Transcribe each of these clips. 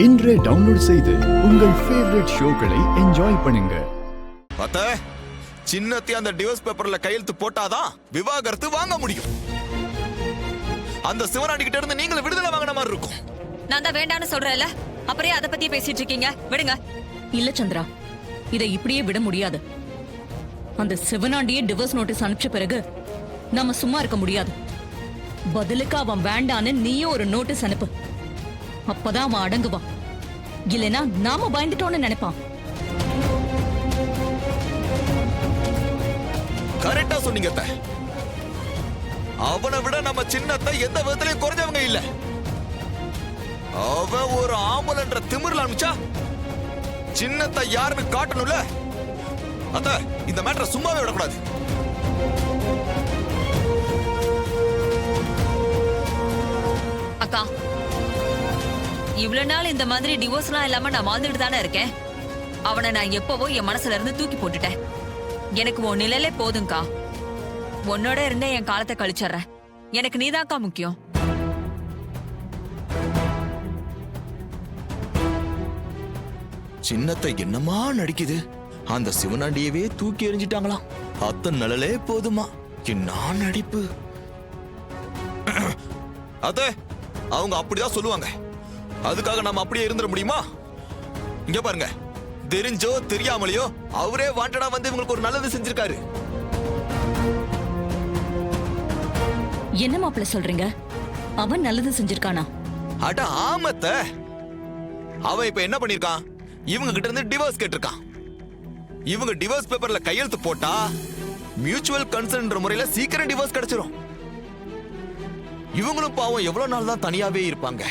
இன்றே டவுன்லோட் செய்து உங்கள் ஃபேவரட் ஷோக்களை என்ஜாய் பண்ணுங்க. அத்த சின்னத்தி அந்த டிவோர்ஸ் பேப்பர்ல கையெழுத்து போட்டாதான் விவாகரத்து வாங்க முடியும். அந்த சிவனாண்டி கிட்ட இருந்து நீங்களும் விடுதலை வாங்கின மாதிரி இருக்கும். நான் தான் வேண்டான்னு சொல்றேன்ல, அப்புறம் அதை பத்தி பேசிட்டு இருக்கீங்க. விடுங்க. இல்ல சந்திரா, இதை இப்படியே விட முடியாது. அந்த சிவனாண்டியே டிவோர்ஸ் நோட்டீஸ் அனுப்பிச்ச பிறகு நாம சும்மா இருக்க முடியாது. பதிலுக்கு அவன் வேண்டான்னு நீயும் ஒரு நோட்டீஸ் அனுப்பு. அப்பதான் அவன் அடங்குவான். இல்லைன்னா நாம பயந்துட்டோன்னு நினைப்பான். கரெக்டா சொன்னீங்க. அவனை விட நம்ம சின்னத்தை எந்த விதத்திலையும் குறைஞ்சவங்க இல்ல. அவன் ஒரு ஆம்பளன்ற திமிர்ல அனுப்பிச்சா சின்னத்தை யாருன்னு காட்டணும்ல. அத இந்த மேட்டரை சும்மாவே விடக்கூடாது. அக்கா, இவ்வளவு நாள் இந்த மாதிரி டிவோர்ஸ்லாம் இல்லாம நான் வாழ்ந்துட்டு தானே இருக்கேன். அவனை நான் எப்பவோ என் மனசுல இருந்து தூக்கி போட்டுட்டேன். எனக்கு உன் நிலையிலே போதும்க்கா. உன்னோட இருந்தே என் காலத்தை கழிச்சிடுறேன். எனக்கு நீதான்க்கா முக்கியம். சின்னத்தை என்னமா நடிக்குது. அந்த சிவனாண்டியவே தூக்கி எறிஞ்சிட்டாங்களாம். அத்தனை நிழலே போதுமா. என்ன நடிப்பு. அத அவங்க அப்படிதான் சொல்லுவாங்க. அதுக்காக நாம அப்படியே இருந்துட முடியுமா? இங்க பாருங்க, தெரிஞ்சோ தெரியாமலையோ அவரே வாண்டடா வந்து இவங்களுக்கு ஒரு நல்லது செஞ்சிருக்காரு. என்ன மாப்பிள்ள சொல்றீங்க? அவன் நல்லது செஞ்சிருக்கானா? அட ஆமத்த. அவன் இப்ப என்ன பண்ணிருக்கான்? இவங்க கிட்ட இருந்து டிவோர்ஸ் கேட்டிருக்கான். இவங்க டிவோர்ஸ் பேப்பர்ல கையெழுத்து போட்டா மியூச்சுவல் கன்சர்ன்ற முறையில சீக்கிரம் டிவோர்ஸ் கிடைச்சிரும். இவங்களும் பாவம் எவ்வளவு நாள் தான் தனியாவே இருப்பாங்க.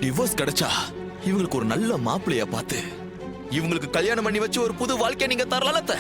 டிவோர்ஸ் கிடைச்சா இவங்களுக்கு ஒரு நல்ல மாப்பிள்ளைய பார்த்து இவங்களுக்கு கல்யாணம் பண்ணி வச்சு ஒரு புது வாழ்க்கையை நீங்க தரலாத்த.